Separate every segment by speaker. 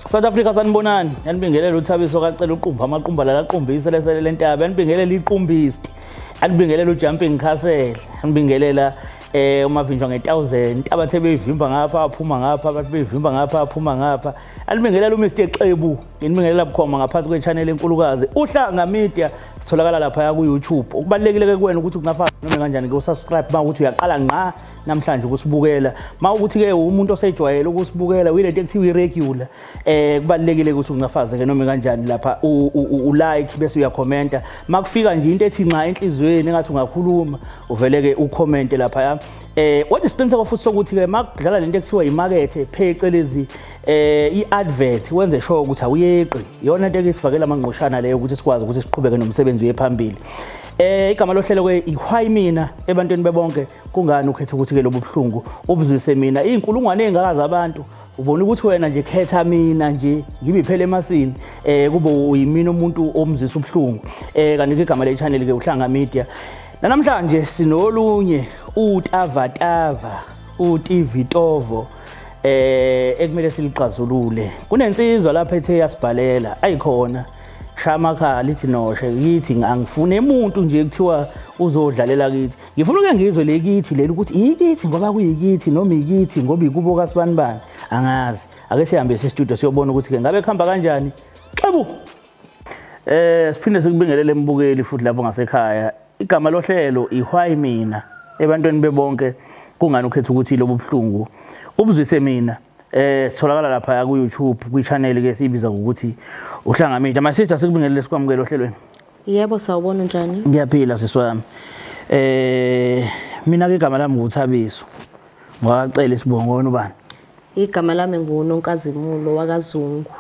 Speaker 1: South Africa sanibonani yanibingelela uThabiso kacela uqumba amaqumba la qaqumbisa lesele lentaba yanibingelela iqumbisti yanibingelela ujumping castle yanibingelela umavinjwa nge1000 abathe bevimba ngapha aphuma ngapha abathi bevimba ngapha aphuma ngapha yanibingelela uMr Xebu yanibingelela bukhoma ngaphansi kwechannel enkulukazi uhlanga media sitholakala lapha ku YouTube ukubalekile ke kuwena ukuthi ungafaka noma kanjani ke usubscribe mawukuthi uyaqala ngqa namhlanje ukusibukela mawukuthi ke umuntu osejwayele ukusibukela uyilento ekuthiwa iregular kubalekile ukuthi ungafaze ke noma kanjani lapha u-like bese uyakhomenta makufika nje into ethi nqa enhlizweni engathi ungakhuluma uvele ke ucomment lapha what isiqiniseko futhi sokuthi ke makudlala lento ekuthiwa imarket phecelezi i-advert wenze sure ukuthi awuyeqi iyona into ekisifakela amangqoshana leyo ukuthi sikwazi ukuthi siqhubeke nomsebenzi wephambili igama lohlelo ke ihwayi mina ebantwini bebonke kungani ukhetha ukuthi ke lobu buhlungu ubuzwise mina inkulungwane engakazi abantu ubona ukuthi wena nje khetha mina nje ngibiphele emasini kube uyimina umuntu omzisa ubuhlungu kanti ke igama le channel ke uhlanga media namhlanje sinolunye uTavatava uTV Tovo ekumele siliqazulule kunensizwa lapha ethe yasibhalela ayikhona shamakha lithi noshe yithi angifune umuntu nje kuthiwa uzodlalela kithi ngifuna ke ngizwe le kithi leli ukuthi ikithi ngoba kuyikithi noma ikithi ngoba ikubo kaSibanibani angazi ake sihambe e-studio siyobona ukuthi ke ngabe khamba kanjani xebu siphinde sikubingelele embukeli futhi lapho ngasekhaya igama lohlelo ihwayi mina ebantwini bebonke kungani ukhetha ukuthi lobu buhlungu ubuzwise mina sitholakala lapha ku YouTube kwi channel ke sibiza ukuthi uhlanga media my sister sikubingelele sikwamukele ohlelweni
Speaker 2: yebo sawubona njani
Speaker 1: ngiyaphila siswami mina ke igama lami nguThabiso ngwacela isibongoni ubani
Speaker 2: igama lami nguNonkazimulo wakaZungu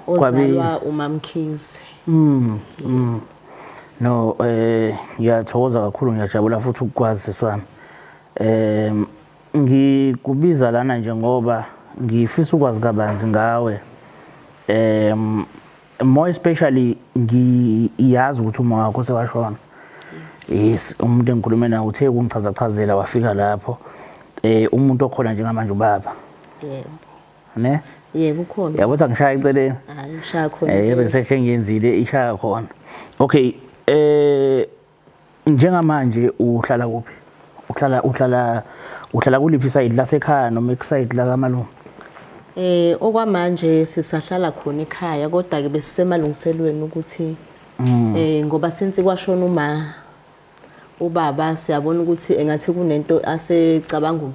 Speaker 2: ozalwa uMamkhize
Speaker 1: no ngiyathokoza kakhulu ngiyajabula futhi ukukwazi siswami ngikubiza lana nje ngoba ngifisa ukwazi kabanzi ngawe more especially ngiyazi ukuthi uma wakho sewashona yes umuntu engikhulume naye uthe kungichaza wafika lapho umuntu okhona njengamanje ubaba
Speaker 2: yebo
Speaker 1: ne
Speaker 2: yebo ukhona
Speaker 1: yabona ngishaya eceleni
Speaker 2: hayi ushaya khona
Speaker 1: research engiyenzile ishaya khona okay njengamanje uhlala kuphi uhlala kuliphi side lasekhaya noma ekuside la kaMalungu
Speaker 2: okwamanje sisahlala khona ekhaya kodwa ke besisemalungiselweni ukuthi ngoba since kwashona ubaba siyabona ukuthi engathi kunento asecabanga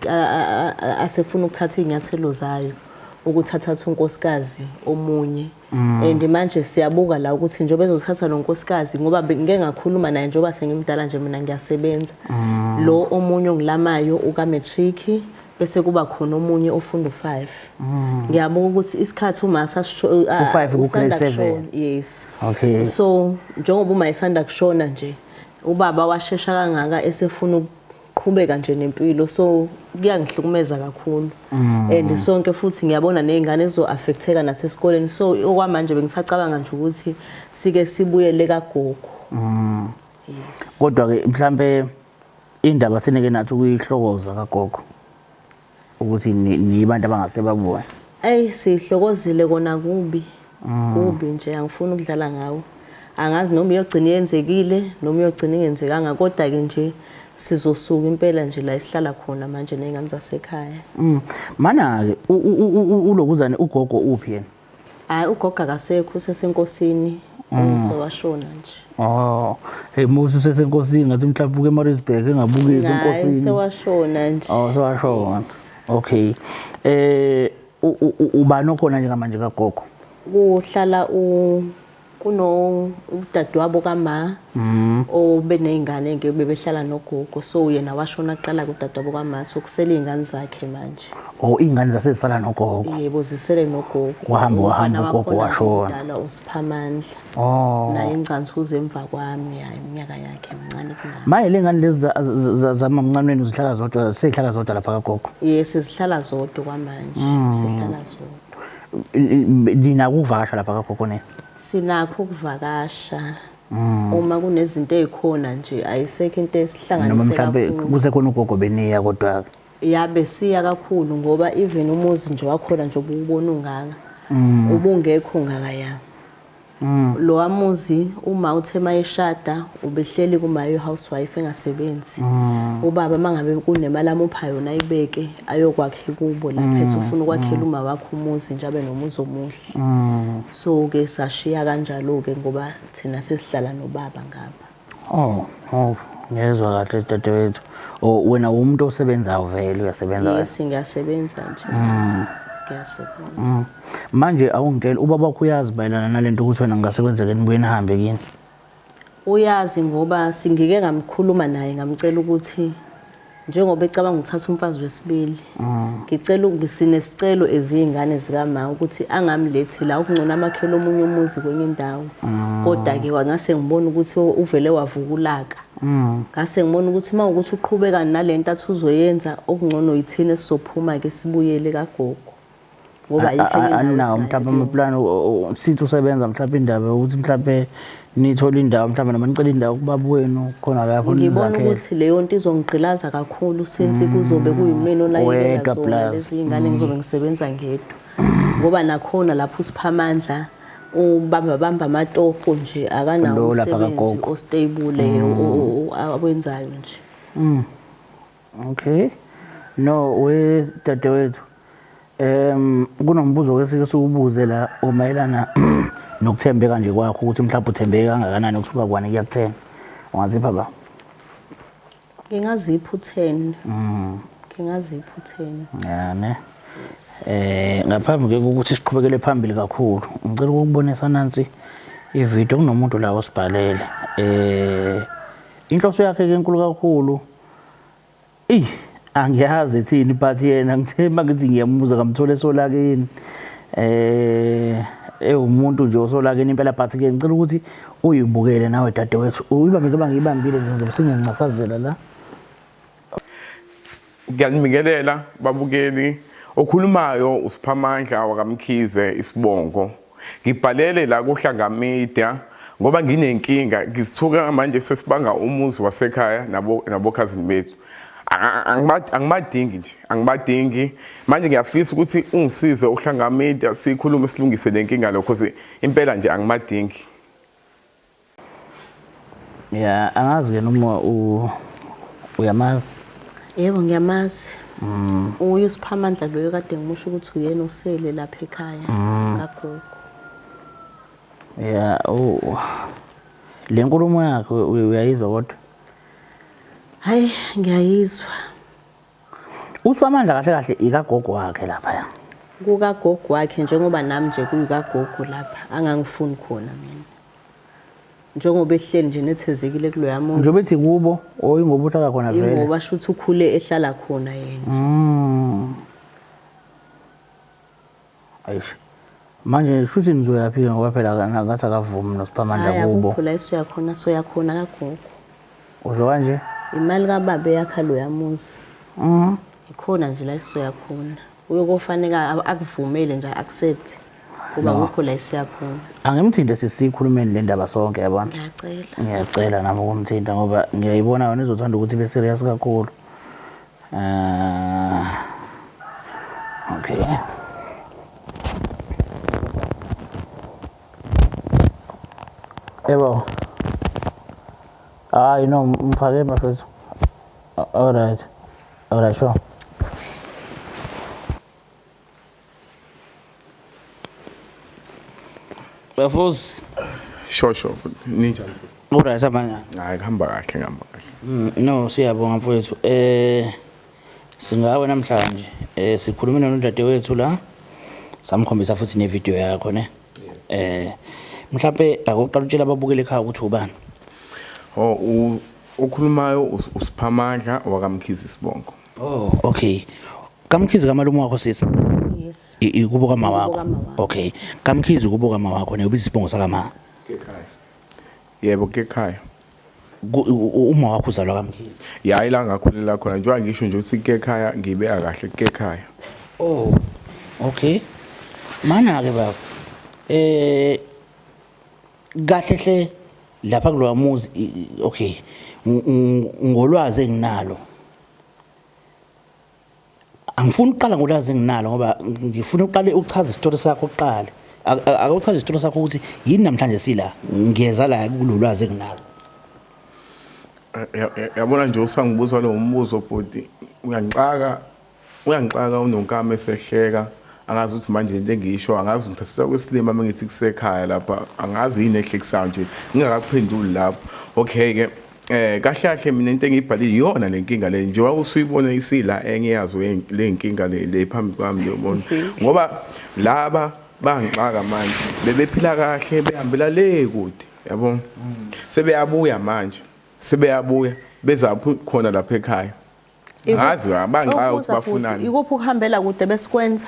Speaker 2: asefuna ukuthatha inyathelo zayo ukuthatha unkosikazi omunye and manje siyabuka la ukuthi njengoba ezothatha nonkosikazi ngoba ngeke ngakhuluma naye njengoba sengimdala nje mina ngiyasebenza lo omunye ongilamayo ukaMatric bese kuba khona omunye ofunda u5 ngiyabuka ukuthi isikhathi uma
Speaker 1: usanda
Speaker 2: kushona yes
Speaker 1: okay
Speaker 2: so njengoba uma isanda kushona nje ubaba washesha kangaka esefuna ukuqhubeka nje nempilo so kuyangihlukumeza kakhulu and sonke futhi ngiyabona nezingane ezo-affecteka nasesikoleni so okwamanje bengisacabanga nje ukuthi sike sibuyele kagogo yes
Speaker 1: kodwa ke mhlambe indaba seneke nathi ukuyihlokoza kagogo ukuthi ni abantu abangase babuya
Speaker 2: sihlokozile kona kubi nje angifuni ukudlala ngawo angazi noma iyogcina yenzekile noma iyogcina ingenzekanga kodwa ke nje sizosuka impela nje la isihlala khona manje nezingane zasekhaya
Speaker 1: mana ke ulokuzane ugogo uphi yena
Speaker 2: hayi ugogo akasekho sesenkosini sewashona nje
Speaker 1: hey Musu sesenkosini ngathi mhlawumbe eMaritzburg engabuki enkosini
Speaker 2: hayi sewashona nje
Speaker 1: sewashona okay ubani okhona njengamanje kagogo
Speaker 2: kuhlala kuno udadewabo kaMa obenezingane ke bebehlala nogogo so yena washona aqala kudadewabo kaMa sokusela izingane zakhe manje
Speaker 1: izingane zasesala nogogo
Speaker 2: yebo zisele nogogo
Speaker 1: wahamba ugogo washona
Speaker 2: dala uSiphamandla naye ingcanthuze emva kwami hayi iminyaka yakhe mncane kunami
Speaker 1: maye lengane lezi zamamncanweni uzihlala zodwa sehlala zodwa lapha kagogo
Speaker 2: yes sihlala zodwa kwamanje sihlala zodwa
Speaker 1: nina ukuvakasha lapha kagogo ne
Speaker 2: sinakho ukuvakasha uma kunezinto ezikhona nje ayisekho into esihlanganisa
Speaker 1: noma mhlambe kusekhona ugogo beniya kodwa
Speaker 2: yabe siya kakhulu ngoba even umuzi nje wakhona nje ububona ungaka ubungekho ngakaya. Lo wamuzi uma uthe mayeshada ubehleli kumayo housewife engasebenzi. Ubaba mangabe kunemali amupha yona ayibeke ayokwakhe kubo lapha ethi ufuna ukwakhela uma wakho umuzi nje abe nomuzi omuhle. So ke sashiya kanjalo ke ngoba thina sesihlala nobaba ngapha.
Speaker 1: Ngezwe kahle dadewethu. Wena umuntu osebenzayo vele uyasebenza kahle.
Speaker 2: Yes, ngiyasebenza nje. Ngiyasebenza.
Speaker 1: Manje awungitshela ubaba wakho uyazi bayilana nalento ukuthi wena ngasekwenzekeni buye nihambe kini.
Speaker 2: Uyazi ngoba singike ngamkhuluma naye ngamcela ukuthi njengoba ecabanga ukuthatha umfazi wesibili ngicela nginesicelo ezingane zikama ukuthi angamlethi la ukungcona amakhelo omunye umuzi kwenye indawo. Kodwa ke ngase ngibona ukuthi uvele wavukulaka. Ngase ngibona ukuthi mawukuthi uqhubeka nalento athi uzoyenza okungcono yithina sizophuma ke sibuyele kagogo. Ngoba
Speaker 1: anawo mhlawumbe amaplani sithi usebenza mhlawumbe indaba ukuthi mhlawumbe nithola indawo mhlawumbe nabanicela indawo kubaba wenu khona lapho
Speaker 2: ngibona ukuthi leyo nto izongigqilaza kakhulu since kuzobe kuyimina onayekela zona lezi ingane ngizobe ngisebenza ngedwa. Ngoba nakhona lapho usiphamandla ubamba amatofo nje akanawo umsebenzi ostable awenzayo nje.
Speaker 1: Okay. No we dadewethu. Kunombuzo ke sike siubuze la umayelana nokuthembeka nje kwakho ukuthi mhlawumbe uthembeka kangakanani ukusuka kwani kuya ku10. Ungazipha ba?
Speaker 2: Ngingazipha u10. Ngingazipha u10.
Speaker 1: Ya ne. Ngaphambi ke ukuthi siqhubekele phambili kakhulu. Ngicela ukubonisa nansi ivideo kunomuntu la osibhalele. Inhloso yakhe ke enkulu kakhulu. Angiyazi thini but yena ngithemba ngithi ngiyamubuza ngamthola esolakeni. Umuntu nje osolakeni impela but ke ngicela ukuthi uyibukele nawe dadewethu. Uyibambe njengoba ngiyibambile nje sengiyancafazela la.
Speaker 3: Ngiyanibingelela babukeli okhulumayo uSiphamandla wakaMkhize Isibongo. Ngibhalele la kuHlanga Media ngoba nginenkinga ngisithuka manje sesibanga umuzi wasekhaya nabo cousin bethu. Angimadingi nje angibadingi manje ngiyafisa ukuthi ungisize uHlanga Media sikhulume silungise lenkinga lokho because impela nje angimadingi.
Speaker 1: Yeah, angazi ke noma uyamazi.
Speaker 2: Yebo ngiyamazi. USiphamandla loyo kade ngimusho ukuthi uyena osele lapha ekhaya kagogo.
Speaker 1: Yeah, le nkulumo yakhe uyayizwa kodwa?
Speaker 2: Hayi ngiyayizwa.
Speaker 1: uSiphamandla kahle kahle ikagogo wakhe lapha ya.
Speaker 2: Kukagogo wakhe njengoba nami nje kuyikagogo lapha angangifuni khona mina. Njengoba ehleli nje nethezekile kuloya muzi.
Speaker 1: Njengoba ethi kubo oyingoba uhlala khona vele.
Speaker 2: Ingoba shuthi ukhule ehlala khona yena.
Speaker 1: Ayish. Manje shuthi nizoyaphika ngoba phela ngathi akavumi noSiphamandla kubo.
Speaker 2: Akukho la esiyakhona soyakhona kagogo.
Speaker 1: Uzwa kanje?
Speaker 2: Imali kaBaba yakha loya muzi. Ikhona nje la esiyakhona. Uyokufaneka akuvumele nje accept. Kuba ukho la esiyakhona.
Speaker 1: Angimthinte sisikhulumeni le ndaba sonke yabona.
Speaker 2: Ngiyacela.
Speaker 1: Ngiyacela nami ukumthinta ngoba ngiyayibona yona izothanda ukuthi ibe serious kakhulu. Okay. Ebo. You know, mfake mafethu. All right, sure. Bafos.
Speaker 3: Sure. Ninjani?
Speaker 1: Alright abanyana.
Speaker 3: Hayi kuhamba kahle.
Speaker 1: No, siyabonga mfowethu. Singawe namhlanje sikhulumene nodadewethu la. Samkhombisa futhi ne video yakho ne. Mhlawumbe akuqala utshela ababukeli ekhaya ukuthi ubani.
Speaker 3: Okhulumayo uSiphamandla wakaMkhize Isibongo.
Speaker 1: Okay. KaMkhize kamalume wakho sisi.
Speaker 2: Yes.
Speaker 1: Ikubo kama wakho. Okay. KaMkhize kubo kama wakho ne ubiza Isibongo sakama.
Speaker 3: Kekhaya. Yebo kekhaya.
Speaker 1: Uma wakho uzalwa kaMkhize.
Speaker 3: Yayi la ngakhulela khona njengoba ngisho nje ukuthi kekhaya ngibeka kahle kekhaya.
Speaker 1: Okay. Mana ke bafo. Kahle lapha kulowa muzi okay. Ngolwazi enginalo. Angifuni uqala ngolazi enginalo ngoba ngifuna uqale uchaze isitori sakho oqala. Ake uchaze isitori sakho ukuthi yini namhlanje sila ngiyeza la kulolwazi enginalo.
Speaker 3: Yabona nje usangibuza lo mbuzo bhuti uyangixaka unonkama esehleka angazi ukuthi manje into engisho angazi ngithathisa kwesilima mengithi kusekhaya lapha angazi yini ehlekisayo nje ngingakaphenduli lapho. Okay ke kahle mina into engiyibhalile iyona lenkinga le nje usuyibona isila engiyazi le nkinga le phambi kwami yobona ngoba laba bangixaka manje bebephila kahle behambela le kude yabona sebeyabuya manje sebeyabuya bezaphi khona lapha ekhaya ngazi abangixaka ukuthi bafunani
Speaker 2: ikuphi ukuhambela kude besikwenza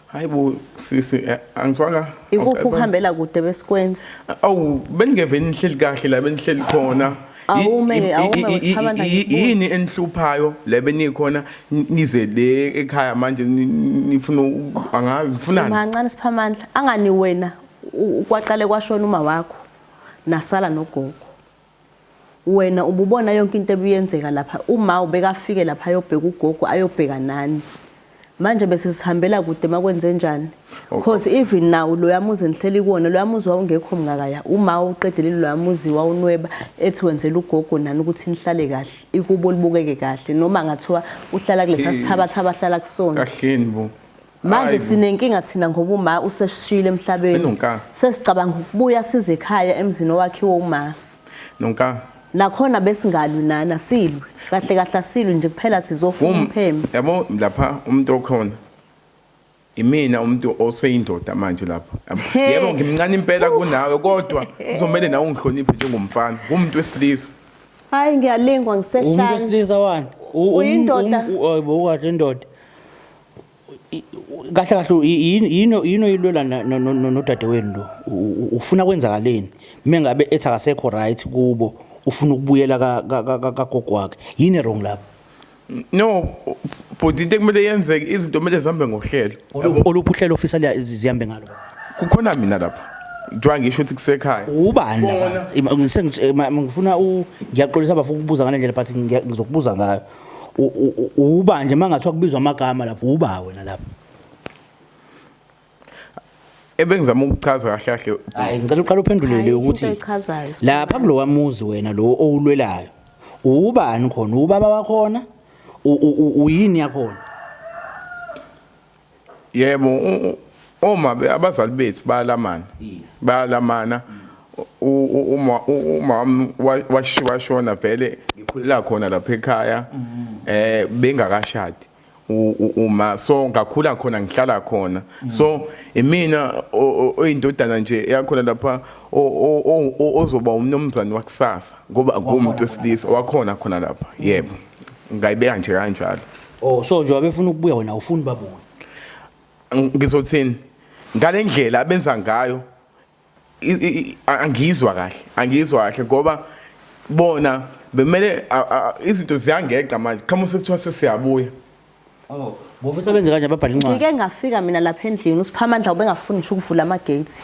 Speaker 3: hayibo sisi angizwanga
Speaker 2: ikuphi ukuhambela kude besikwenza
Speaker 3: awu beningeve nihleli kahle la benihleli khona yini enhluphayo la benikhona nize le ekhaya manje nifuna angazi nifunani
Speaker 2: mancane siphamandla angani wena ukwaqale kwashona uma wakho nasala nogogo wena ububona yonke into ebuyenzeka lapha uma ubekafike lapha ayobheka ugogo ayobheka nani manje bese sihambela kude makwenze njani because even now lo yamuzi nihleli kuona lo yamuzi wawungekho mngakaya uma uqedelile lo yamuzi wawunweba ethi wenzela ugogo nani ukuthi nihlale kahle ikubo libukeke kahle noma ngathiwa uhlala kulesa sithabathaba hlala kusona
Speaker 3: kahleni bo
Speaker 2: manje sinenkinga thina ngoba uma useshile emhlabeni sesicabanga ukubuya size ekhaya emzini owakhiwe uma
Speaker 3: nonka
Speaker 2: nakhona besingalwi nana silwe kahle asilwe nje kuphela sizofuna umpheme
Speaker 3: yabo lapha umuntu okhona imina umuntu oseyindoda manje lapha yebo ngimncane impela kunawe kodwa uzomela nawe ungihloniphe njengomfana umuntu wesilisa
Speaker 2: hayi ngiyalingwa ngisehlala
Speaker 1: umuntu wesilisa wani
Speaker 2: uyindoda
Speaker 1: ukade indoda kahle yino ilwela nodadewenu lo ufuna kwenzakaleni mengabe ethi akasekho right kubo ufuna ukubuyela kagogo wakhe yini wrong lapho
Speaker 3: no but into kumele yenzeke izinto kumele zihambe ngohlelo
Speaker 1: oluphi uhlelo ofisa zihambe ngalo
Speaker 3: kukhona mina lapha njengoba ngisho ukuthi kusekhaya
Speaker 1: ubani la ngifuna ngiyaxolisa abafu ukubuza ngale ndlela but ngizokubuza ngayo uba nje mangathiwa kubizwa amagama lapho uba wena lapho
Speaker 3: ebengizama ukuchaza kahle kahle
Speaker 1: hayi ngicela uqala uphendulele ukuthi lapha kulowa muzi wena lo owulwelayo ubani khona ubaba wakhona uyini yakhona
Speaker 3: yebo uma abazali bethu bayalamana uma washona vele ngikhulela khona lapha ekhaya bengakashadi uma so ngakhula khona ngihlala khona so imina oyindodana nje yakhona lapha ozoba umnomzana wakusasa ngoba ngumuntu wesilisa wakhona khona lapha yebo ngayibeka nje kanjalo
Speaker 1: so nje wabefuna ukubuya wena ufuni babuye
Speaker 3: ngizothini ngalendlela abenza ngayo angizwa kahle ngoba bona bemele izinto ziyangeqa manje qhamuka sekuthiwa sesiyabuya
Speaker 1: bofisa benze kanje babhala incwadi
Speaker 2: ngike ngafika mina lapha endlini usiphamandla ubengafuni ngisho ukuvula amagate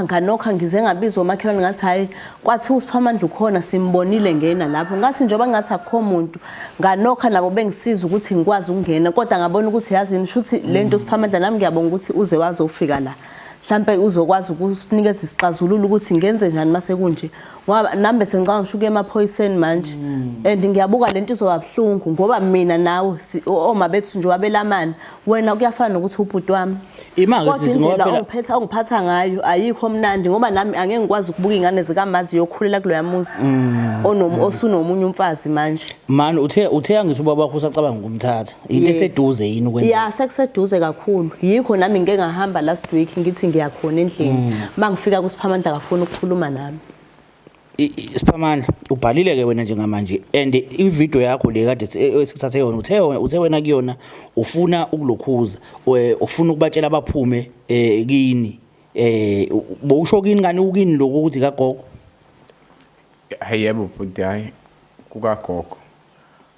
Speaker 2: nganokha ngize ngabizwa umakhelwane ngathi hayi kwathi usiphamandla ukhona simbonile ngena lapho ngathi njengoba ngathi akukho umuntu nganokha nabo bengisiza ukuthi ngikwazi ukungena kodwa ngabona ukuthi yazini shuthi lento usiphamandla nami ngiyabonga ukuthi uze wazofika la mhlambe uzokwazi ukusinikeza isixazululo ukuthi ngenze njani mase kunje ngoba nami bese ngicanga ngishuke emaphoyiseni manje and ngiyabuka lento izobabhlungu ngoba mina nawe oma bethu nje wabelamana wena kuyafana nokuthi ubhuti wami
Speaker 1: imanga sizingoba
Speaker 2: phela ongiphatha ngayo ayikho mnandi ngoba nami angeke ngikwazi ukubuka ingane zikamazi yokhulela kulo yamuzi osunomunye umfazi manje
Speaker 1: man uthe angithi ubaba wakho usacabanga ukumthatha into eseduze yini ukwenza
Speaker 2: ya sekuseduze kakhulu yikho nami ngeke ngahamba last week ngithi ngiyakhona endlini mangifika kusiphamandla akafuna ukukhuluma nami
Speaker 1: Siphamandla ubhalile ke wena njengamanje and ivideo yakho le kade esikuthathe yona uthe wena kuyona ufuna ukulokhuza ufuna ukubatshela abaphume kini bowusho kini ngani ukini lokho ukuthi kagogo
Speaker 3: yebo futhi hayi kukagogo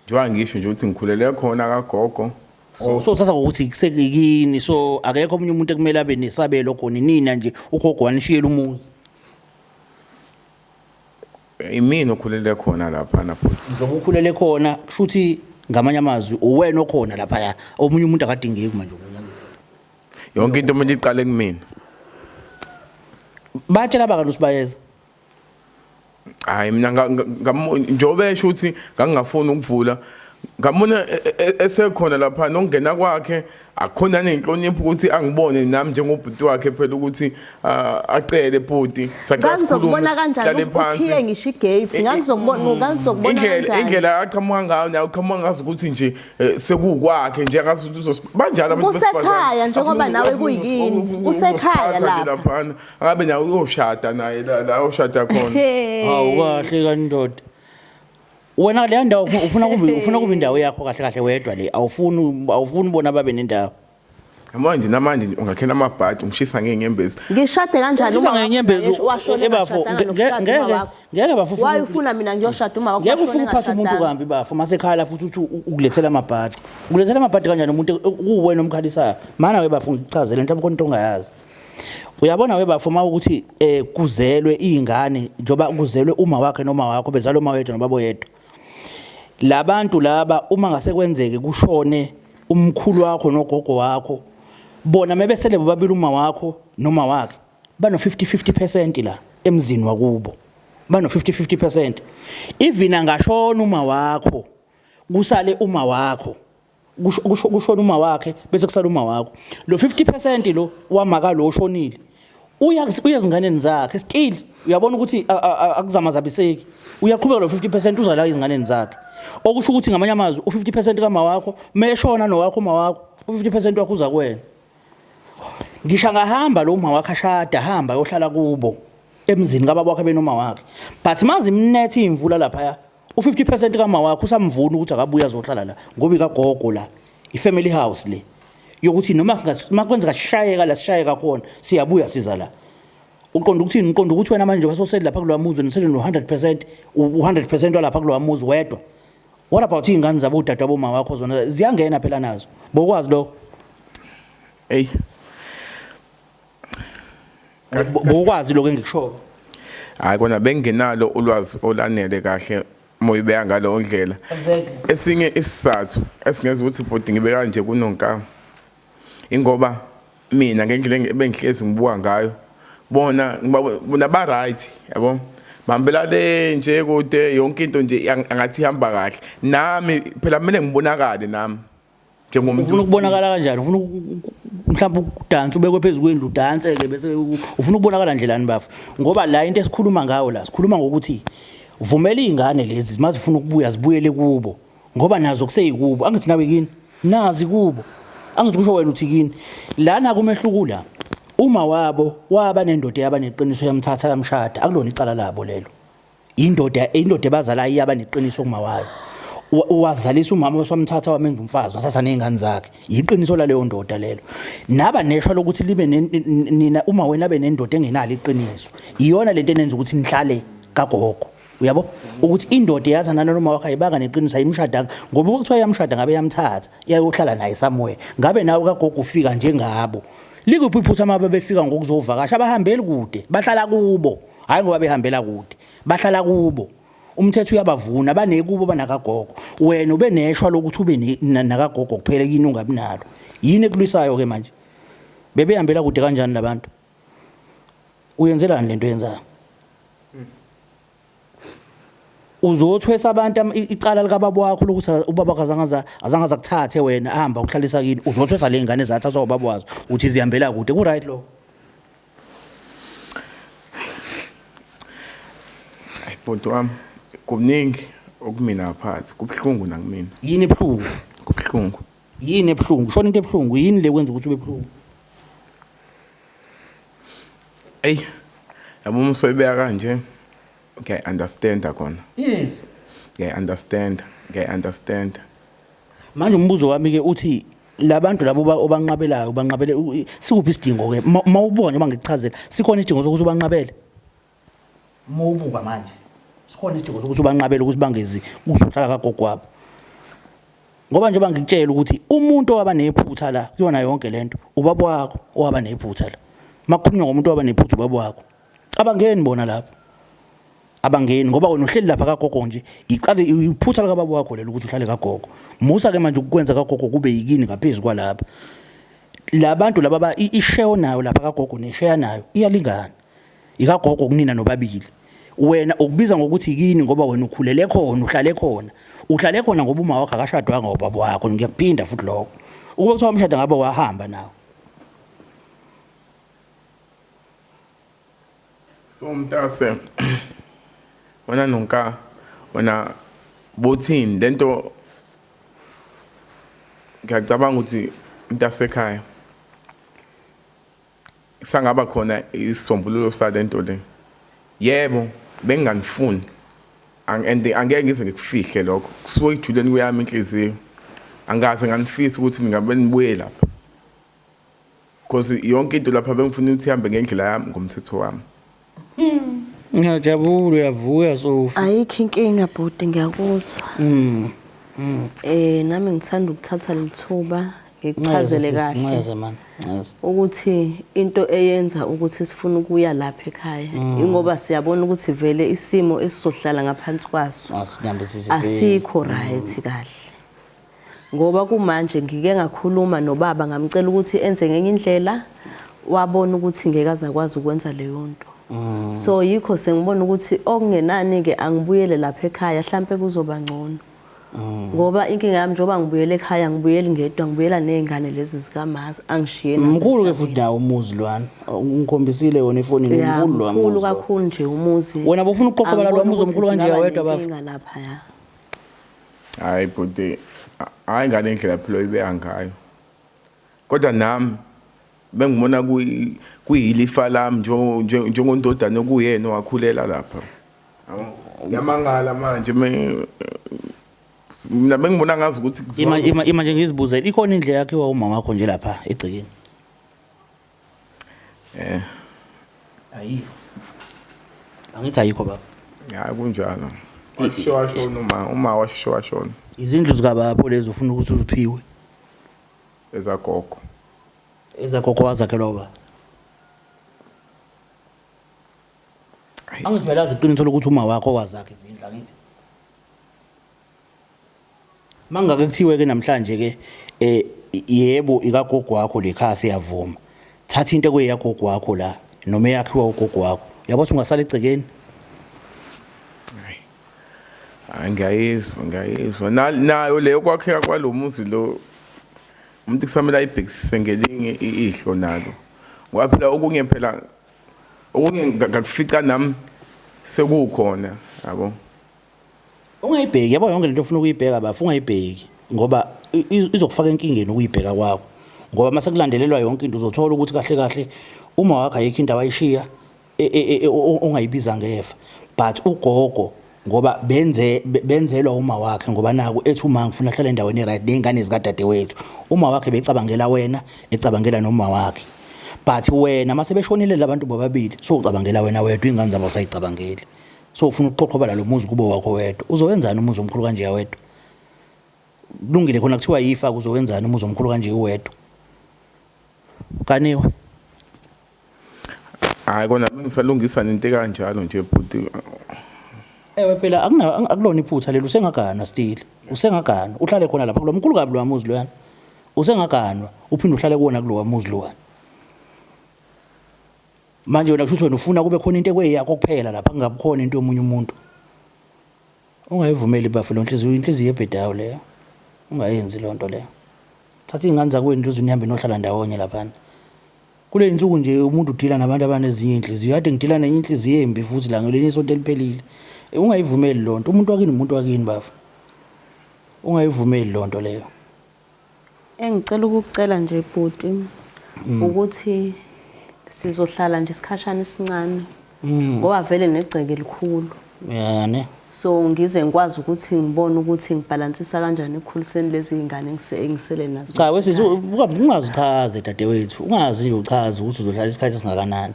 Speaker 3: njengoba ngisho nje ukuthi ngikhulele khona kagogo
Speaker 1: so uthatha ukuthi kusekini so akekho omunye umuntu ekumele abe nesabelo khona nina nje ugogo wanishiyela umuzi
Speaker 3: imini okhulele khona lapha napho
Speaker 1: ngizoba ukhulele khona kushuthi ngamanye amazwi uwena okhona lapha omunye umuntu akadingeki manje
Speaker 3: yonke into manje iqale kumina
Speaker 1: batshela baka noSibayeza
Speaker 3: hayi mina njobe esho ukuthi ngangafuni ukuvula ngamona esekhona lapha nongena kwakhe akhona nenhlonipho ukuthi angibone nami njengobhuti wakhe phela ukuthi acele bhuti
Speaker 2: ngizokubona kanjani ukhiye ngisho igate ngizokubona kanjani
Speaker 3: indlela aqhamuka ngayo nayo uqhamuka ngazo ukuthi nje sekukwakhe nje ngathi banjalo abantu
Speaker 2: kusekhaya njengoba nawe kuyini kusekhaya
Speaker 3: lapha ngabe nawe uyoshada naye la ushada khona
Speaker 1: hawu kahle kandoda wena le ndawo ufuna kuba indawo yakho kahle kahle wedwa le awufuni ubona babe nendawo
Speaker 3: namanje ungakhela amabhadi ungishisa ngenyembezi
Speaker 2: ngishade kanjani
Speaker 1: uma ngenyembezi ebafo ngeke bafufu
Speaker 2: waye ufuna mina ngiyoshada uma wakho
Speaker 1: ngeke ufuna ukuphatha umuntu kambi bafo masekhala futhi uthi ukulethela amabhadi kanjani umuntu kuwena omkhalisayo mana webafo ngichazele into abonto ongayazi uyabona webafuma ukuthi kuzelwe izingane njoba kuzelwe uma wakhe noma wakho bezalwa uma wethu nobabo yedwa labantu laba uma ngase kwenzeke kushone umkhulu wakho nogogo wakho bona mebesele bobabili uma wakho noma wakhe bano 50% la emzini wakubo bano 50% even angashona uma wakho kusale uma wakho kushona uma wakhe bese kusala uma wakho lo 50% lo wamaka lo oshonile uyazinganeni zakhe still uyabona ukuthi akuzamazabiseki uyaqhubeka lo 50% uzala izinganeni zakhe okusho ukuthi ngamanye amazwi u50% kama wakho meshona nowakho uma wakho u50% wakho uza kuwena ngisha ngahamba lo uma wakhe ashada hamba yohlala kubo emzini kababa wakhe benoma wakhe but mazi imnethi imvula lapha u50% kama wakho usamvuna ukuthi akabuya azohlala la ngoba ikagogo la ifamily house le yokuthi noma makwenzeka sishayeka la sishayeka khona siyabuya siza la uqonda ukuthini uqonda ukuthi wena manje basoseli lapha kulowa muzi nesele no 100% u100% walapha kulowa muzi wedwa what about ingane zabo udade wabo mama wakho zona ziyangena phela nazo bokwazi lo
Speaker 3: hey
Speaker 1: bokwazi lokho engikusho
Speaker 3: hayi kona bengenalo ulwazi olanele kahle moyibeka ngalo ndlela esinye isizathu esingenza ukuthi ibhodi ngibe kanje kunonka ingoba mina ngendlela ebengihlezi ngibuka ngayo bona ba right yabo bambela le nje kude yonke into nje angathi ihamba kahle nami phela kumele ngibonakale nami njengomuntu
Speaker 1: ufuna ukubonakala kanjani ufuna mhlawumbe ukudansa ubekwe phezulu kwendlu dance ke bese ufuna ukubonakala ndlelani bafu ngoba la into esikhuluma ngayo la sikhuluma ngokuthi vumela izingane lezi mazifuna ukubuya zibuyele kubo ngoba nazo kuseyikubo angithi nawe kini nazi kubo angithi kusho wena uthi kini lana kumehlukula uma waba nendoda yabaneqiniso yamthatha yamshada akulona icala labo lelo indoda ebazala iyaba neqiniso kuma wayo wazalisa umama wamthatha wamenza umfazi wasasa nezingane zakhe iqiniso laleyo ndoda lelo naba neshwa lokuthi libe nina uma wena benendoda engenalo iqiniso iyona lento enenza ukuthi nihlale kagogo uyabo ukuthi indoda yathana noma wakhe ayibanga neqiniso ayimshada ngoba ukuthiwa yamshada ngabe yamthatha iyayohlala naye somewhere ngabe nawe kagogo ufika njengabo likuphi iphutha mabe befika ngokuzovakasha abahambeli kude bahlala kubo hayi ngoba behambela kude bahlala kubo umthetho uyabavuna banekubo banakagogo wena ube neshwa lokuthi ube nakagogo kuphela yini ungabi nalo yini ekulisayo ke manje bebehambela kude kanjani labantu uyenzelani lento yenzayo uzothwesa abantu icala lika baba wakho lokuthi ubaba azangaza kuthathe wena ahamba ukuhlalisa kini uzothwesa le ngane zathathwa ubaba wazo uthi zihambela kude ku right lo
Speaker 3: hayi bhuti wami kuningi okumina phansi kubhlungu nakumina
Speaker 1: yini ebhlungu
Speaker 3: kubhlungu
Speaker 1: yini ebhlungu shona into ebhlungu yini le kwenza ukuthi ube ebhlungu
Speaker 3: hey yabo umsoyibeka kanje okay understand akona
Speaker 1: yes
Speaker 3: understand
Speaker 1: manje umbuzo wami ke uthi labantu labo obanqabelayo banqabele sikuphi isidingo ke mawubuka nje bangichazela sikhona isidingo sokuthi ubanqabele mawubuka manje sikhona isidingo sokuthi ubanqabele ukuthi bangezi kuzohlala kagogo wabo ngoba nje bangikutshela ukuthi umuntu owaba nephutha la kuyona yonke lento ubaba wakho owaba nephutha la makukhulunywa ngomuntu owaba nephutha ubaba wakho abangeni bona lapho abangeni ngoba wena uhleli lapha kagogo nje iqale iphutha lika baba wakho lelo ukuthi uhlale kagogo musa ke manje ukwenza kagogo kube yikini ngaphezulu kwalapha labantu laba ishare nayo lapha kagogo neshare nayo iyalingana ikagogo kunina nobabili wena ukubiza ngokuthi yikini ngoba wena ukhulele khona uhlale khona ngoba uma wakho akashadwanga ngobaba wakho ngiyakuphinda futhi lokho ukuba kuthiwa umshado ngabe wahamba nawo
Speaker 3: so mntase wena nonka wena bothini lento ngiyacabanga ukuthi mntase ekhaya sangaba khona isisombululo salento le yebo benganifuni angeke ngize ngikufihle lokho kusuke ejuleni kuyami inhliziyo angaze nganifisa ukuthi ningabe nibuye lapha because yonke into lapha bengifuna ukuthi ihambe ngendlela yami ngomthetho wami
Speaker 1: ngiyajabula uyavuya Sofi
Speaker 2: ayikho inkinga bhuti ngiyakuzwa nami ngithanda ukuthatha lithuba ngikuchazele kahle ukuthi into eyenza ukuthi sifune ukuya lapha ekhaya ingoba siyabona ukuthi vele isimo esizohlala ngaphansi kwaso asikho right kahle ngoba kumanje ngike ngakhuluma nobaba ngamcela ukuthi enze ngenye indlela wabona ukuthi ngeke azakwazi ukwenza leyo nto so yikho sengibona ukuthi okungenani ke angibuyele lapha ekhaya mhlambe kuzoba ngcono ngoba inkinga yami njoba ngibuyele ekhaya ngibuyele ngedwa ngibuyela nezingane lezi zikamazi angishiye
Speaker 1: mkhulu ke futhi nawo umuzi lwana ungikhombisile wona efonini umkhulu lo
Speaker 2: umuzi kakhulu nje umuzi
Speaker 1: wena bofuna ukuqoqobala lo muzi omkhulu kanje yawedwa baba
Speaker 2: inkinga lapha ya
Speaker 3: hayi bhuti hayi ngale ndlela phela ibeka ngayo kodwa nami bengibona kuyilifa lami njengondodana okuyena owakhulela lapha ngiyamangala manje mina bengibona ngazi ukuthi
Speaker 1: ima nje ngizibuzela ikhona indlela yakhe wawuma wakho nje lapha egcikeni ayikho angithi ayikho baba
Speaker 3: hayi kunjalo washona uma washona
Speaker 1: izindlu zikabapho lezo ufuna ukuthi uphiwe ezagogo wazakhelwa baba angithi vela iqiniso lokuthi uma wakho wazakhe izindlu angithi mangake kuthiwe ke namhlanje ke yebo ikagogo wakho lekhaya siyavuma thatha into kweyagogo wakho la noma yakhiwa ugogo wakho yabo ukuthi ungasala egcekeni
Speaker 3: ngiyayizwa nayo leyo kwakheka kwalomuzi lo umuntu kusamela ayibhekisise ngelinye ihlo nalo ngoba phela okunye ngakufica nami sekukhona yabo
Speaker 1: ungayibheki yabo yonke lento ofuna ukuyibheka bafu ungayibheki ngoba izokufaka enkingeni ukuyibheka kwakho ngoba mase kulandelelwa yonke into uzothola ukuthi kahle kahle uma wakho ayikho into awayishiya ongayibiza ngefa but ugogo ngoba benzelwa uma wakhe ngoba naku ethi uma ngifuna hlala endaweni eright nezingane zikadade wethu uma wakhe becabangela wena ecabangela noma wakhe but wena mase beshonile labantu bobabili so ucabangela wena wedwa ingane zabo sayicabangeli so ufuna ukuqoqobala lo muzi kubo wakho wedwa uzowenzani umuzi omkhulu kanje yawedwa kulungile khona kuthiwa yifa uzowenzani umuzi omkhulu kanje uwedwa kaniwe
Speaker 3: hayi kona bengisalungisa into kanjalo nje bhuti
Speaker 1: ewe phela akulona iphutha lelo usengaganwa still usengaganwa uhlale khona lapha kulo mkhulu kabi lo muzi loyana usengaganwa uphinde uhlale kuona kulo muzi loyana manje wena kusho ufuna kube khona into ekweyakho kuphela lapha kungabukhona into yomunye umuntu ungayivumeli bafu lo inhliziyo ebhedayo leyo ungayenzi lonto leyo thatha ingane zakwenu lezo nihambe nohlala ndawonye lapha kule insuku nje umuntu udila nabantu abanezinye inhliziyo yade ngidila nenye inhliziyo embi futhi la ngelinye isonto eliphelile ungayivumeli lonto umuntu wakini bafu ungayivumeli lonto leyo
Speaker 2: engicela ukukucela nje bhuti ukuthi sizohlala nje isikhashana esincane ngoba vele negceke elikhulu
Speaker 1: yani
Speaker 2: so ngize ngikwazi ukuthi ngibone ukuthi ngibalansisa kanjani ekukhuliseni lezi zingane engisele nazo
Speaker 1: cha wesisi ungazi uchaze dadewethu ungazi nje uchaze ukuthi uzohlala isikhathi esingakanani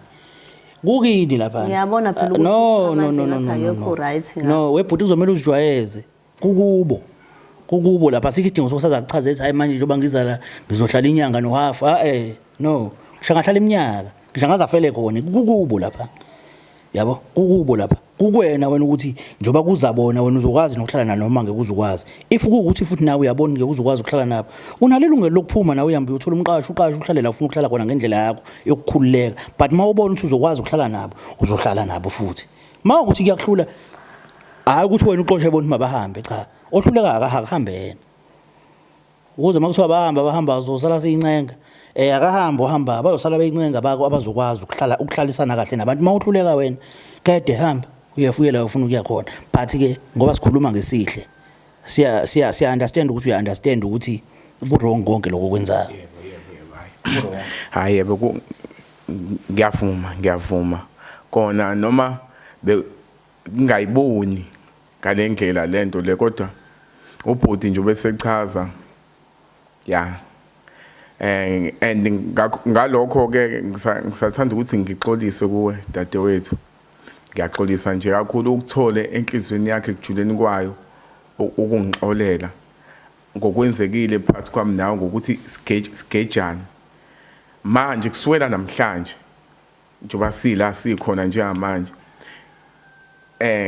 Speaker 1: kukini lapha
Speaker 2: ngiyabona phela ukuthi
Speaker 1: no webhuti uzomela uzijwayeze kukubo lapha sikidingo sokusaza kuchaze ethi hayi manje njengoba ngiza la ngizohlala inyanga nohalf no ngishangahlala iminyaka ngishangaza fele khona kukubo lapha yabo kukubo lapha
Speaker 4: kukwena wena ukuthi njoba kuzabona wena uzokwazi nokuhlala na noma ngeke uzokwazi if kuukuthi futhi nawe uyabona ngeke uzokwazi ukuhlala nabo unalelo ilungelo lokuphuma nawe uyambe uyothola umqasho uhlale la ufuna ukuhlala khona ngendlela yakho yokukhululeka but mawubona ukuthi uzokwazi ukuhlala nabo uzohlala nabo futhi mawukuthi kuyakuhlula hayi ukuthi wena uqoshe bona mabahambe cha ohluleka akahambe yena ukuze makuthiwa bahamba bazosala seyincenga akahamba uhamba bayosala beyincenga bako abazokwazi ukuhlalisana kahle nabantu mawuhluleka wena kade hamba uyafuyela ufuna ukuya khona but ke ngoba sikhuluma ngesihle siya understand ukuthi uya understand ukuthi ku-wrong konke lokho kwenzayo
Speaker 3: hayi yebo ngiyavuma kona noma ngingayiboni ngalendlela lento le kodwa ubhuti nje besechaza and ngalokho ke ngisathanda ukuthi ngixolise kuwe dadewethu ngiyaxolisa nje kakhulu ukuthole enhlizweni yakhe kujuleni kwayo ukungixolela ngokwenzekile phakathi kwami nawe ngokuthi sigejane manje kuswela namhlanje njoba sila sikhona njengamanje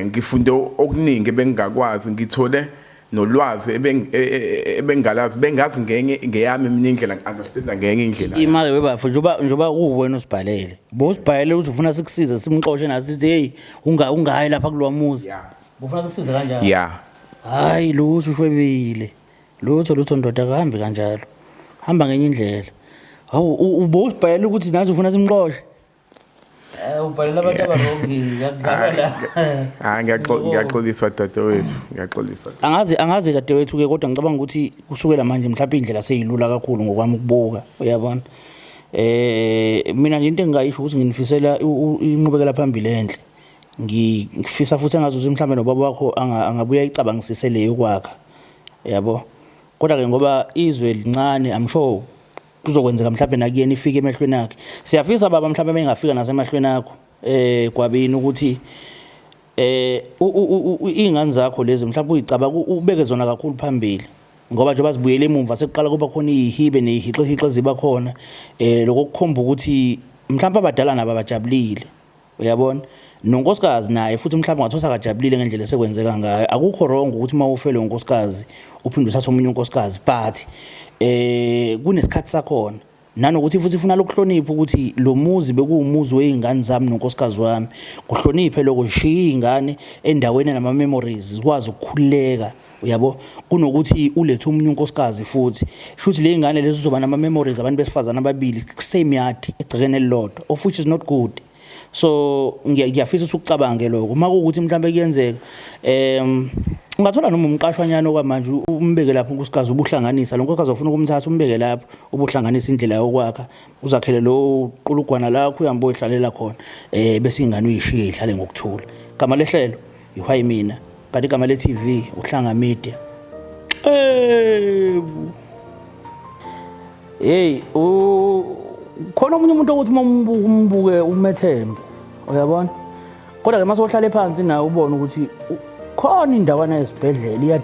Speaker 3: ngifunde okuningi bengakwazi ngithole nolwazi ebengalazi bengazi ngeyami imindlela understand ngenye indlela
Speaker 4: imali webafo njoba kuwena usibhalele bosibhalele ukuthi ufuna sikusize simxoxe nasithi hey ungayi lapha kulwamuzi ufuna sikusize kanjalo hayi lutho ushwebile lutho ndoda akahambi kanjalo hamba ngenye indlela hawu ubosibhalele ukuthi nathi ufuna simxoxe ubhalela abantu abarongi yakudlala
Speaker 3: ngiyaxolisa dadewethu ngiyaxolisa
Speaker 4: angazi dadewethu ke kodwa ngicabanga ukuthi kusukela manje mhlawumbe indlela seyilula kakhulu ngokwami ukubuka uyabona mina nje into engayisho ukuthi nginifisela inqubekela phambili enhle ngifisa futhi engazuthi mhlawumbe nobaba wakho angabuya icabangisise leyo kwakha yabo kodwa ke ngoba izwe lincane I'm sure kuzokwenzeka mhlawumbe nakuyena ifike emehlweni akhe siyafisa baba mhlawumbe mengafika nasemahlweni akho kwabini ukuthi ingane zakho lezi mhlawumbe uyicaba ubeke zona kakhulu phambili ngoba nje bazibuyele emuva sekuqala kuba khona izihibe nezihiqe ziba khona lokukhomba ukuthi mhlawumbe abadala nabo abajabulile uyabona nonkosikazi naye futhi mhlawumbe ngathosa akajabulile ngendlela esekwenzeka ngayo akukho wrong ukuthi mawufele unkosikazi uphinde uthathe omunye unkosikazi but kunesikhathi sakhona nanokuthi futhi ufuna lokuhlonipha ukuthi lo muzi bekuwumuzi weingane zami nonkosikazi wami kuhloniphe lokho shiya ingane endaweni nama memories zikwazi ukukhuleka uyabo kunokuthi ulethe umunye unkosikazi futhi shuthi le ingane lezo zoba nama memories abantu besifazana ababili same yard egcekene elilodwa of which is not good so ngiyafisa ukucabange lokho makuukuthi mhlambe kuyenzeka ungathola noma umqashwanyana okwamanje umbeke lapho unkosikazi ubuhlanganisa lo nkosikazi ufuna ukumthatha umbeke lapho ubuhlanganisa indlela yokwakha uzakhele lo qulugwana lakho uyambo ohlalela khona bese ingane uyishiye ihlale ngokuthula igama lehlelo ihwayi mina kanti igama le TV uhlanga media hey khona umunye umuntu ukuthi umbuke umethembe uyabona kodwa ke masohlala phansi nawe ubone ukuthi khona indawana yesibhedlela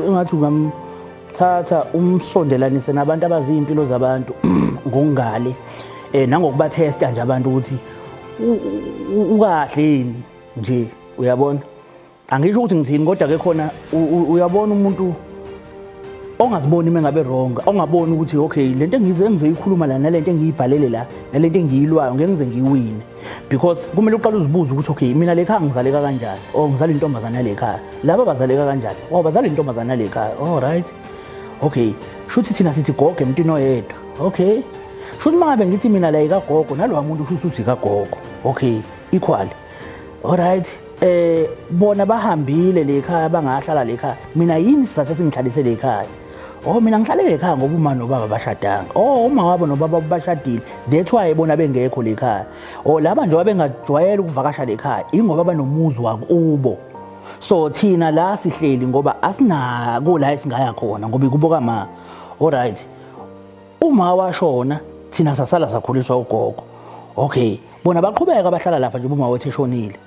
Speaker 4: engathi ungamthatha umsondelanise nabantu abazimpilo zabantu ngokungale nangokuba testa nje abantu ukuthi ukahleni nje uyabona angisho ukuthi ngithini kodwa ke khona uyabona umuntu ongaziboni mengabe wrong ongaboni ukuthi okay lento engizoyikhuluma la nalento engiyibhalele la nalento engiyilwayo ngeke ngize ngiwine because kumele uqale uzibuze ukuthi okay mina lekhaya ngizaleka kanjani ngizala intombazana lekhaya laba bazaleka kanjani bazala intombazana lekhaya all right okay shuthi thina sithi gogo emntini oyedwa okay shuthi mangabe ngithi mina la ikagogo nalowa muntu usho ukuthi kagogo okay equal all right bona bahambile lekhaya bangahlala lekhaya mina yini sizathe singihlalise lekhaya mina ngihlale lekhaya ngoba uma nobaba bashadanga uma wabo nobaba bashadile that's why bona bengekho lekhaya laba nje wabengajwayela ukuvakasha lekhaya ingoba banomuzi wakubo so thina la sihleli ngoba asinako la esingaya khona ngoba kubo kama all right uma washona thina sasala sakhuliswa ugogo okay bona baqhubeka bahlala lapha nje uma wethe shonile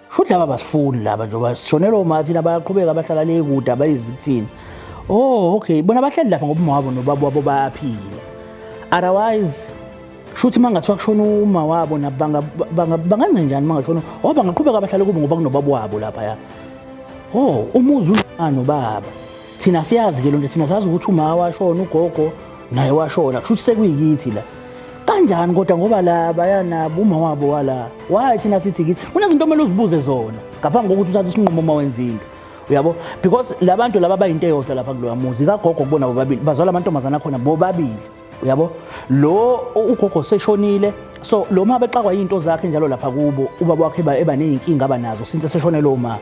Speaker 4: futhi laba basifuni laba nje basishonela umathi bayaqhubeka bahlala le kude abayizikuthini okay bona bahleli lapha ngoba umawabo nobaba wabo bayaphila otherwise shuthi mangathiwa kushona uma wabo bangenza njani mangashona bangaqhubeka bahlale kubo ngoba kunobaba wabo lapha ya umuzi unano baba thina siyazi ke lonto thina sazi ukuthi uma washona ugogo naye washona kushuthi sekuyikithi la kanjani kodwa ngoba la bayanabo uma wabo wala wathi thina sithi kithi kunezinto omele uzibuze zona ngaphambi kokuthi uthathe isinqumo uma wenza into uyabo because labantu laba bayinto eyodwa lapha kuloya muzi kagogo kubona bobabili bazwala amantombazana khona bobabili uyabo lo ugogo seshonile so lo ma bexakwa into zakhe njalo lapha kubo ubaba wakhe eba nezinkinga abanazo since seshone lo ma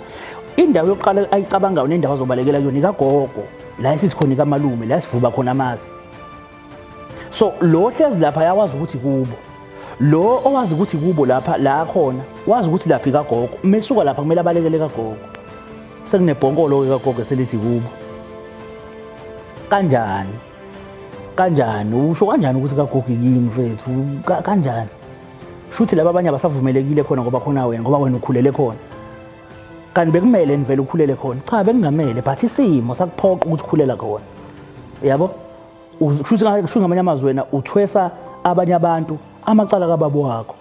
Speaker 4: indawo yokuqala ayicabanga nendawo azobalekela kuyona ikagogo la isithi khona ikamalume la sivuba khona amasi so lo hlezi lapha yawazi ukuthi kubo lo owazi ukuthi kubo lapha la khona wazi ukuthi lapha ikagogo mesuka lapha kumele abalekele kagogo sekunebhonkolo kagogo selithi kubo kanjani usho kanjani ukuthi kagogo yini mfethu kanjani shuthi laba abanye abasavumelekile khona ngoba khona wena ukhulele khona kanti bekumele nivele ukhulele khona cha bekungamele but isimo sakuphoqa ukuthi ukhulela khona yabo shuthi ngamanye amazwi wena uthwesa abanye abantu amacala kababa wakho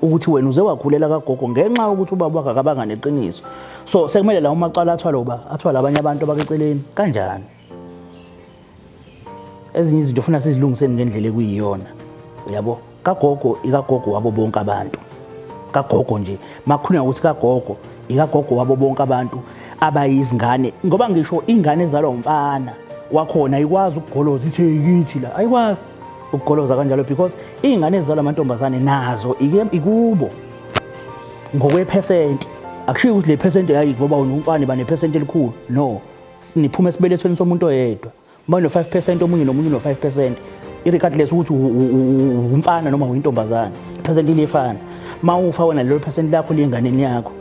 Speaker 4: ukuthi wena uze wakhulela kagogo ngenxa yokuthi ubaba wakhe akabanga neqiniso so sekumele la umacala athwala abanye abantu abakeceleni kanjani ezinye izinto ufuna sizilungiseni ngendlela ekuyiyona uyabo kagogo ikagogo wabo bonke abantu kagogo nje makhulunywa ukuthi kagogo ikagogo wabo bonke abantu abayizingane ngoba ngisho ingane ezalwa umfana wakhona ayikwazi ukugoloza ithi yikithi la ayikwazi ukugoloza kanjalo because izingane ezalwa amantombazane nazo ikubo ngokwephesenti akushiyo ukuthi le percent yayi ngoba unomfana bane percent elikhulu no siniphuma esibelethweni somuntu oyedwa manje 5% omunye nomunye no 5% irregardless ukuthi umfana noma uyintombazane percent ilifana mawufa wena lelo percent lakho lenganeni yakho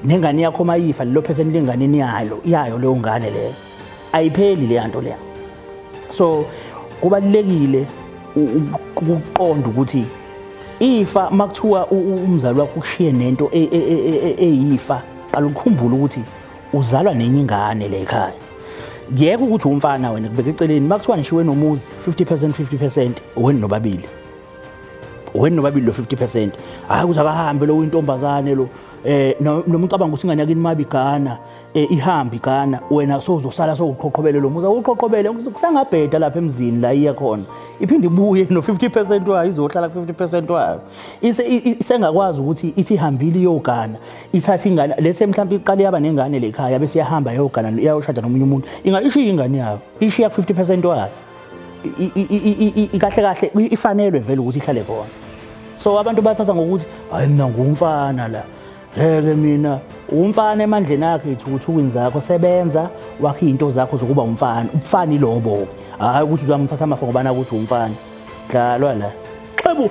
Speaker 4: nengane yakho mayifa lelo percent lenganeni yayo leyo ngane leyo ayipheli le yanto leya so kubalekile ukuqonda ukuthi ifa makuthiwa umzali wakho ushiye nento eyifa qala ukukhumbula ukuthi uzalwa nenye ingane le ekhaya yeke ukuthi umfana wena kubeka eceleni makuthiwa nishiwe nomuzi 50% wena nobabili lo 50% hayi ukuthi akahambe lo uyintombazane lo noma ucabanga ukuthi ingane yakini mabigana ihamba igana wena sozosala sokuqoqobele lo muzi uqoqobele kusangabheda lapha emzini la iya khona iphinde ibuye no 50% wayo izohlala 50% wayo isengakwazi ukuthi ithi ihambile iyogana ithatha ingane lese mhlawumbe iqale yaba nengane lekhaya bese yahamba yogana iyayoshada nomunye umuntu ingaishiya ingane yayo ishiya 50% wayo ikahle kahle ifanelwe vele ukuthi ihlale khona so abantu bathatha ngokuthi hayi mina ngumfana la ngeke mina umfana emandleni akhe ithukuthukwini zakho sebenza wakhe izinto zakho zokuba umfana ubufana ilobo hayi ukuthi uzamthatha amafa ngoba na ukuthi umfana dlalwa la xebo